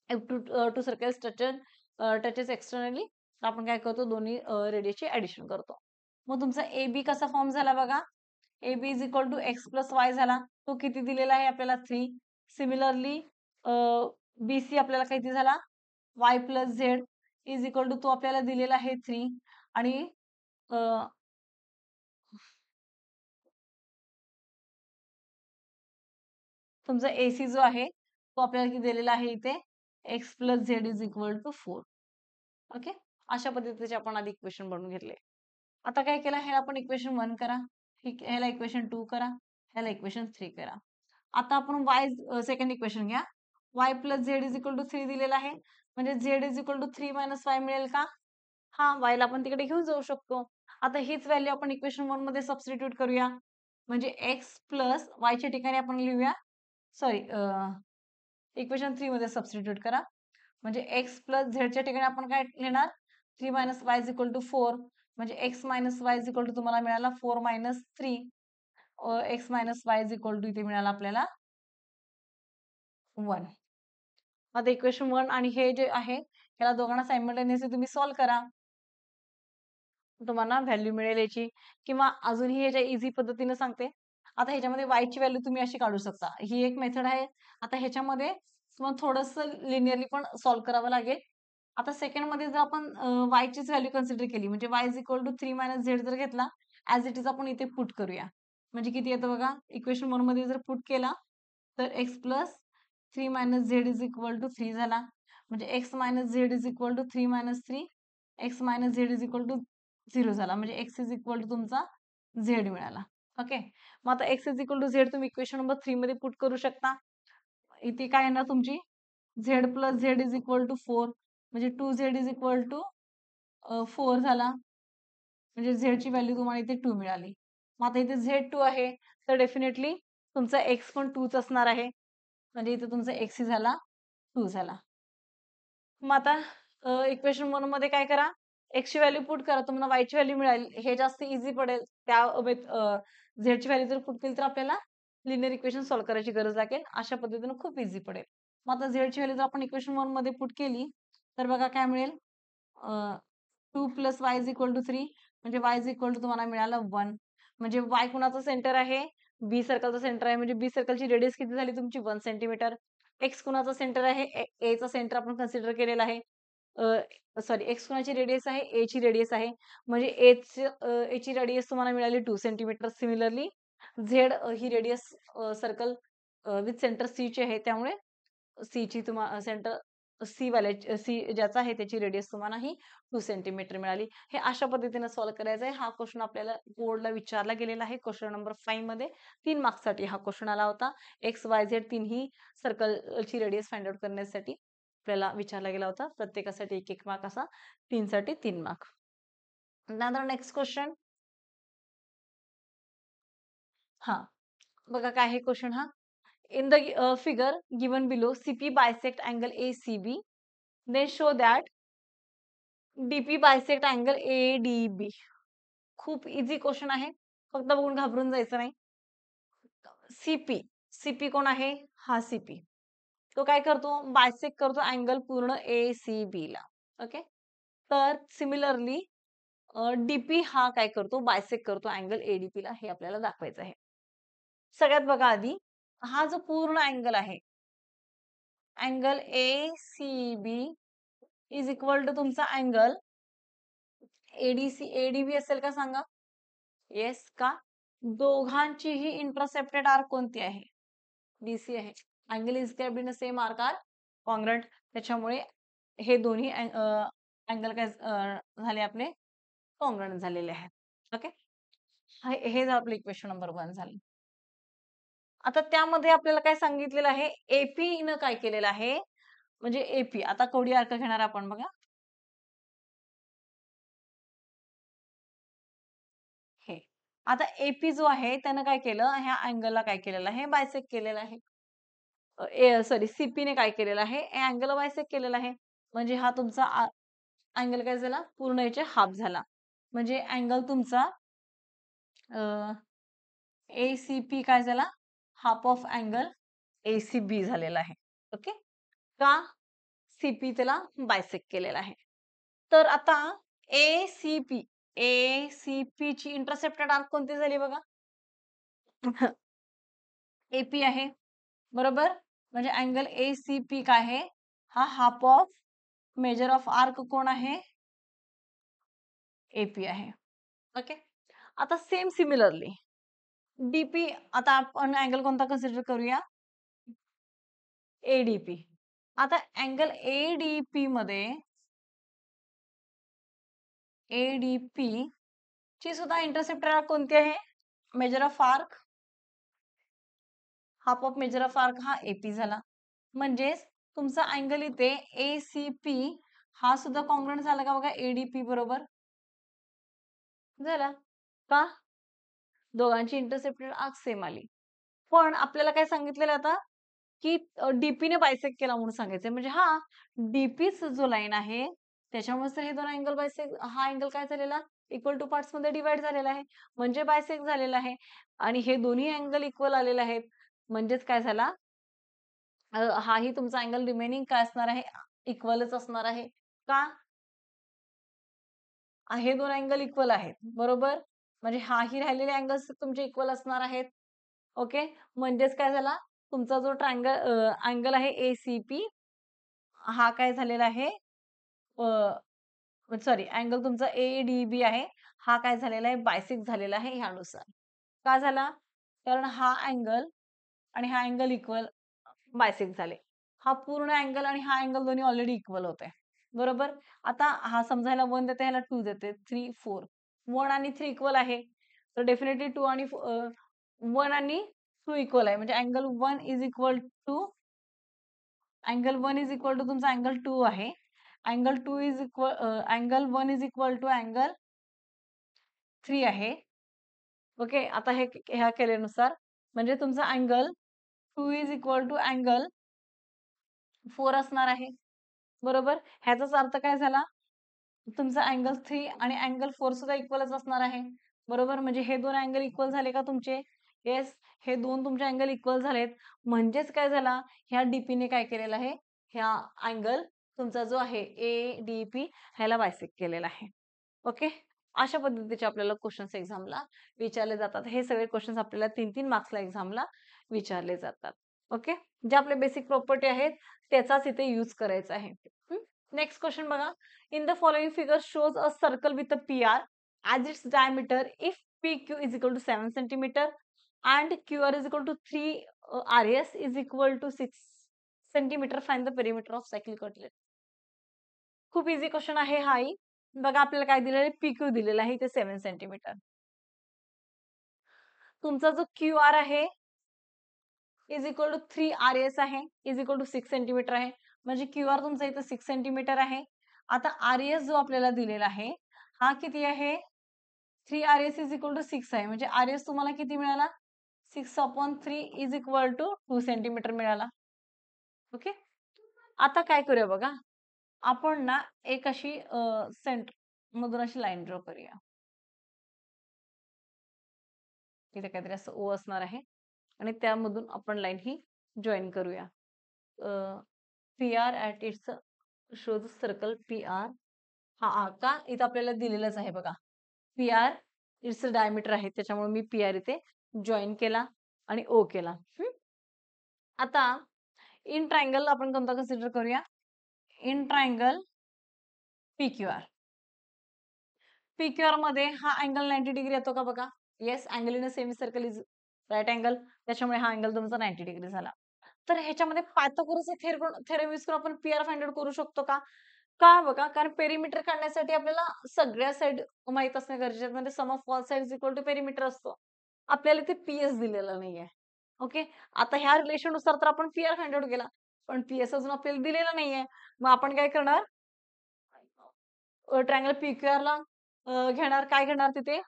Speaker 1: टू सर्कल्स टचेस एक्सटर्नली. आपण काय करतो, दोन्ही रेडियसची ऍडिशन करतो. मग तुमचा ए बी कसा फॉर्म झाला बघा, A B is equal to x plus y झाला. तो किती दिलेला आहे आपल्याला, 3. सिमिलरली बी सी आपल्याला किती झाला, y plus z is equal to, तो आपल्याला दिलेला आहे 3. आणि अ, तुमचा एसी जो आहे तो आपल्याला किती दिलेला आहे इथे, x plus z is equal to 4. Okay. अशा पद्धतीचे आपण आधी इक्वेशन बनवून घेतले. आता काय केलं, ह्याला आपण इक्वेशन 1 करा, ह्याला इक्वेशन 2 करा, ह्याला इक्वेशन 3 करा. आता आपण वाय सेकंड इक्वेशन घ्या. Y plus z is equal to 3 दिलेला आहे, म्हणजे z is equal to 3 minus y मिळेल का, हा वायला आपण तिकडे घेऊन जाऊ शकतो. आता हीच व्हॅल्यू आपण इक्वेशन 1 मध्ये सबस्टिट्यूट करूया. म्हणजे एक्स प्लस वायच्या ठिकाणी आपण लिहूया, सॉरी, इक्वेशन 3 मध्ये सबस्टिट्यूट करा. म्हणजे एक्स प्लस झेडच्या ठिकाणी आपण काय लिहिणार, 3 minus y is equal to 4. म्हणजे x minus y is equal to तुम्हाला मिळाला 4 minus 3. X minus y is equal to इथे मिळाला आपल्याला 1. आता इक्वेशन 1 आणि हे जे आहे याला दोघांना सायमल्टेनियसली तुम्ही सॉल्व्ह करा, तुम्हाला व्हॅल्यू मिळेल याची. किंवा अजूनही ह्याच्या इझी पद्धतीने सांगते. आता ह्याच्यामध्ये y ची व्हॅल्यू तुम्ही अशी काढू शकता, ही एक मेथड आहे. आता ह्याच्यामध्ये तुम्हाला थोडंसं लिनियरली पण सॉल्व्ह करावं लागेल. आता सेकंड मध्ये जर आपण y चीच व्हॅल्यू कन्सिडर केली, म्हणजे y is equal to 3 minus z जर घेतला, ऍज इट इज आपण इथे पुट करूया. म्हणजे किती येतं बघा, इक्वेशन 1 मध्ये जर पुट केला तर x plus 3 minus z is equal to 3 झाला. म्हणजे x minus z is equal to 3 minus 3, x minus z is equal to 0 झाला. म्हणजे एक्स इज इक्वल टू तुमचा झेड मिळाला. ओके. मग आता x is equal to z तुम्ही इक्वेशन नंबर 3 मध्ये पुट करू शकता. इथे काय येणार तुमची, z plus z is equal to 4. म्हणजे 2z इज इक्वल टू 4 झाला. म्हणजे झेडची व्हॅल्यू तुम्हाला इथे 2 मिळाली. मग आता इथे झेड 2 आहे, तर डेफिनेटली तुमचा एक्स पण 2च असणार आहे. म्हणजे इथे तुमचा एक्स झाला 2 झाला. मग आता इक्वेशन 1 मध्ये काय करा, एक्स ची व्हॅल्यू पुट करा, तुम्हाला वाय ची व्हॅल्यू मिळेल. हे जास्त इझी पडेल. त्या झेड ची व्हॅल्यू जर पुट केली तर आपल्याला लिनियर इक्वेशन सॉल्व्ह करायची गरज लागेल. अशा पद्धतीने खूप इझी पडेल. मग आता झेड ची व्हॅल्यू जर आपण इक्वेशन 1 मध्ये पुट केली तर बघा काय मिळेल, 2 plus y is equal to 3. म्हणजे वाय इज इक्वल टू तुम्हाला मिळाला 1. म्हणजे वाय कुणाचं सेंटर आहे, बी सर्कलचं सेंटर आहे. म्हणजे बी सर्कलची रेडियस किती झाली तुमची, 1 सेंटीमीटर. एक्स कुणाचं सेंटर आहे, ए चा सेंटर आपण कन्सिडर केलेला आहे. सॉरी, एक्स कुणाची रेडियस आहे, ए ची रेडियस आहे. म्हणजे ए ची रेडियस तुम्हाला मिळाली 2 सेंटीमीटर. सिमिलरली झेड ही radius circle with centre C ची आहे, त्यामुळे सी ची तुम्हाला सेंटर सी ज्याचा आहे त्याची रेडियस तुम्हाला ही 2 सेंटीमीटर मिळाली. हे अशा पद्धतीने सॉल्व्ह करायचं आहे. हा क्वेश्चन आपल्याला बोर्डला विचारला गेलेला आहे. क्वेश्चन नंबर 5 मध्ये 3 मार्क्ससाठी हा क्वेश्चन आला होता. एक्स वाय झेड तिन्ही सर्कलची रेडियस फाइंड आउट करण्यासाठी आपल्याला विचारला गेला होता. प्रत्येकासाठी 1-1 मार्क असा, 3 साठी 3 मार्क. नंतर नेक्स्ट क्वेश्चन. हा बघा काय आहे क्वेश्चन हा. In the figure given below, CP bisect angle ACB. Then show that DP bisect angle ADB. खूप इझी क्वेश्चन आहे, फक्त बघून घाबरून जायचं नाही. सीपी, सीपी कोण आहे, हा सीपी. तो काय करतो, बायसेक्ट करतो अँगल पूर्ण ACB ला. ओके. तर सिमिलरली डीपी हा काय करतो, बायसेक्ट करतो अँगल ADP ला. हे आपल्याला दाखवायचं आहे. सगळ्यात बघा आधी, हा जो पूर्ण अँगल आहे, angle ACB is equal to तुमचा अँगल एडीसी एडीबी असेल का सांगा, येस का. दोघांचीही इंटरसेप्टेड आर्क कोणती आहे, डीसी आहे. Angle is in same arc are congruent. त्याच्यामुळे हे दोन्ही अँगल काय झाले आपले कॉन्ग्रंट झालेले आहेत. ओके. हे आपलं इक्वेशन नंबर 1 झालं. आता त्यामध्ये आपल्याला काय सांगितलेलं आहे, एपी न काय केलेलं आहे, म्हणजे एपी आता कोडी अर्क घेणार आपण बघा. हे आता एपी जो आहे त्यानं काय केलं, ह्या अँगलला काय केलेलं आहे, बायसेक्ट केलेलं आहे. सॉरी सीपी ने काय केलेलं आहे, या अँगलला बायसेक्ट केलेला आहे. म्हणजे हा तुमचा अँगल काय झाला, पूर्ण याचे हाफ झाला. म्हणजे अँगल तुमचा एसीपी काय झाला, हाफ ऑफ अँगल एसीबी झालेला आहे. ओके, का सीपी त्याला बायसेक्ट केलेला आहे. तर आता एसीपी एसीपी ची इंटरसेप्टेड आर्क कोणती झाली बघा, एपी आहे बरोबर. म्हणजे अँगल एसीपी काय आहे, हा half of major of arc कोण आहे, एपी आहे. ओके, आता सेम सिमिलरली डीपी, आता आपण अँगल कोणता कन्सिडर करूया, एडीपी. आता अँगल एडीपी मध्ये एडीपी ची सुद्धा इंटरसेप्टर आर्क कोणती आहे, major of arc, half of major of arc हा एपी झाला. म्हणजेच तुमचा अँगल इथे एसीपी हा सुद्धा कॉन्ग्रुएंट झाला का बघा एडीपी बरोबर, झाला का, दोघांची इंटरसेप्टेड आर्क सेम आली. पण आपल्याला काय सांगितलेलं आता, की डीपी ने बायसेक्ट केला म्हणून सांगायचंय. म्हणजे हा डीपीच जो लाईन आहे त्याच्यामुळे तर हे दोन अँगल बायसेक्ट, हा अँगल काय झालेला, इक्वल टू पार्ट्स मध्ये डिवाइड झालेला आहे, म्हणजे बायसेक्ट झालेला आहे. आणि हे दोन्ही अँगल इक्वल आलेले आहेत, म्हणजेच काय झाला, हाही तुमचा अँगल रिमेनिंग काय असणार आहे, इक्वलच असणार आहे. का, हे दोन अँगल इक्वल आहेत बरोबर, म्हणजे हाही राहिलेले अँगल्स तुमचे इक्वल असणार आहेत. ओके, म्हणजेच काय झाला, तुमचा जो ट्रायंगल अँगल आहे एसीपी हा काय झालेला आहे, सॉरी अँगल तुमचा एडीबी आहे, हा काय झालेला आहे, बायसेक्ट झालेला आहे ह्यानुसार. का झाला, कारण हा अँगल आणि हा अँगल इक्वल बायसेक्ट झाले. हा पूर्ण अँगल आणि हा अँगल दोन्ही ऑलरेडी इक्वल होते बरोबर. आता हा समजायला 1 देते, ह्याला 2 देते, 3 4, 1 आणि 3 इक्वल आहे, तर डेफिनेटली 2 आणि 1 आणि 2 इक्वल आहे. म्हणजे अँगल 1 इज इक्वल टू तुमचा अँगल 2 आहे. Angle 2 is equal angle 1 is equal to angle 3 आहे. ओके, आता हे ह्या केल्यानुसार म्हणजे तुमचा angle 2 is equal to angle 4 असणार आहे बरोबर. ह्याचाच अर्थ काय झाला, तुमचा अँगल 3 आणि अँगल 4 सुद्धा इक्वलच असणार आहे बरोबर. म्हणजे हे दोन अँगल इक्वल झाले का तुमचे, येस, हे दोन तुमचे अँगल इक्वल झालेत. म्हणजेच काय झाला, ह्या डीपी ने काय केलेलं आहे, ह्या अँगल तुमचा जो आहे एडीपी ह्याला बायसेक्ट केलेला आहे. ओके, अशा पद्धतीचे आपल्याला क्वेश्चन्स एक्झामला विचारले जातात. हे सगळे क्वेश्चन्स आपल्याला 3-3 मार्क्सला एक्झामला विचारले जातात. ओके, जे आपले बेसिक प्रॉपर्टी आहेत त्याचाच इथे यूज करायचा आहे. नेक्स्ट क्वेश्चन बघा, in the following figure shows a circle with a PR as its diameter if PQ is equal to 7 centimeter and QR is equal to 3 RS is equal to 6 centimeter, find the perimeter of cyclic outlet. खूप इझी क्वेश्चन आहे हाही. बघा आपल्याला काय दिलेलं आहे, PQ दिलेला आहे इथे 7 सेंटीमीटर. तुमचा जो QR आहे इज इक्वल टू 3 RS आहे, इज इक्वल टू 6 सेंटीमीटर आहे. म्हणजे QR तुमचा इथे 6 सेंटीमीटर आहे. आता RS जो आपल्याला दिलेला आहे हा किती आहे, 3 RS इज इक्वल टू 6 आहे. म्हणजे RS तुम्हाला किती मिळाला, 6/3 इज इक्वल टू 2 सेंटीमीटर मिळाला. ओके, आता काय करूया बघा, आपण ना एक अशी सेंटर मधून अशी लाईन ड्रॉ करूया. इथे काहीतरी असं ओ असणार आहे आणि त्यामधून आपण लाईन ही जॉईन करूया. P R at its shows circle P R, हा का इथं आपल्याला दिलेलंच आहे बघा, पी आर इट्स डायमीटर आहे, त्याच्यामुळे मी पी आर इथे जॉईन केला आणि ओ केला. आता इन ट्रायंगल आपण कोणता कन्सिडर करूया, इन ट्रायंगल PQR. PQR मध्ये हा अँगल 90 डिग्री येतो का बघा, yes, angle in a semi circle is right angle, त्याच्यामुळे हा अँगल तुमचा 90 डिग्री झाला. तर ह्याच्यामध्ये पायथागोरसचा थेरम यूज करून आपण पीआर फाइंड आउट करू शकतो का, का बघा, कारण पेरिमीटर काढण्यासाठी आपल्याला सगळ्या साइड माहित असणं गरजेचं आहे. म्हणजे sum of all sides equal to perimeter असतो. आपल्याला इथे पीएस दिलेला नाहीये. ओके. आता ह्या रिलेशन नुसार तर आपण पीआर फाइंड आउट केला. पण पीएस अजून आपल्याला दिलेला नाहीये. मग आपण काय करणार? ट्रायंगल पीक्यूआरला घेणार. काय घेणार तिथे?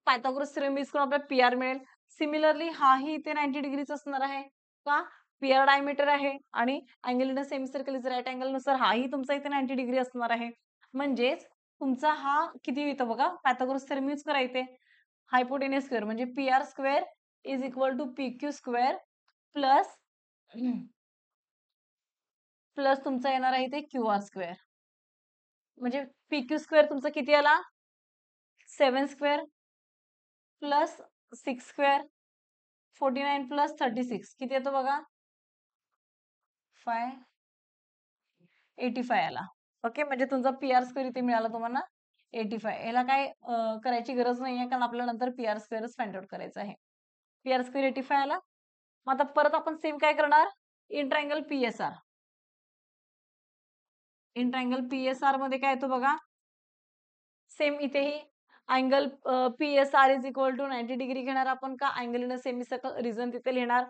Speaker 1: पायथागोरस थेरम यूज करून आपल्याला पीआर मिळेल. सिमिलरली हाही इथे 90 डिग्रीच असणार आहे. का? पीआर डायमीटर आहे आणि angle in a semicircle is right angle नुसार हाही तुमचा इथे 90 डिग्री असणार आहे. म्हणजेच तुमचा हा किती येतो बघा, पायथागोरस थेरम यूज करा इथे. हायपोटेन्यूज स्क्वेअर म्हणजे PR square is equal to PQ square plus plus तुमचा येणार आहे इथे क्यूआर स्क्वेअर. म्हणजे पीक्यू स्क्वेअर तुमचा किती आला? 7 स्क्वेअर प्लस 6 स्क्वेअर 49 प्लस 36 किती येतो बघा? 85 आला. ओके. म्हणजे तुमचा पीआर स्क्वेअर इथे मिळाला तुम्हाला 85. याला काय करायची गरज नाहीये कारण आपल्याला नंतर पीआर स्क्वेअरच फाइंड आउट करायचा आहे. पीआर स्क्वेअर 85 आला. मग आता परत आपण सेम काय करणार? In triangle PSR. In triangle PSR मध्ये काय येतो बघा? सेम इथेही angle PSR is equal to 90 degree घेणार आपण का? Angle in a semicircle reason तिथे लिहिणार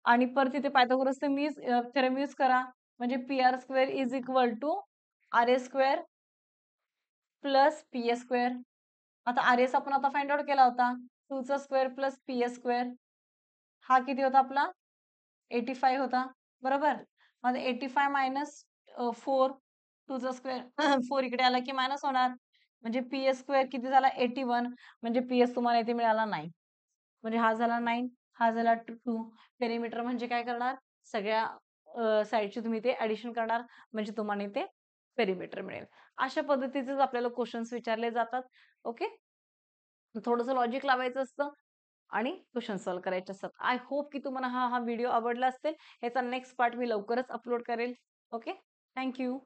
Speaker 1: आणि परत तिथे पायथागोरस थेरम यूज करा. म्हणजे PR square is equal to R A square plus P A square. आता आर एस आपण आता फाइंड आउट केला होता. 2 चा square plus P A square. हा किती होता आपला? 85 होता. बरोबर? मग 85 मायनस 4 2 चा स्क्वेअर 4 इकडे आला की मायनस होणार. म्हणजे पी ए स्क्वेअर किती झाला? 81 म्हणजे पीएस तुम्हाला इथे मिळाला 9. म्हणजे हा झाला 9, हा झाला 2. पेरिमीटर म्हणजे काय करणार? सगळ्या साइडची तुम्ही इथे ॲडिशन करणार म्हणजे तुम्हाला इथे पेरिमीटर मिळेल. अशा पद्धतीचेच आपल्याला क्वेशन्स विचारले जातात. ओके. थोडंसं लॉजिक लावायचं असतं आणि क्वेशन सॉल्व्ह करायचे असतात. आय होप की तुम्हाला हा व्हिडिओ आवडला असेल. ह्याचा नेक्स्ट पार्ट मी लवकरच अपलोड करेल. ओके. Thank you.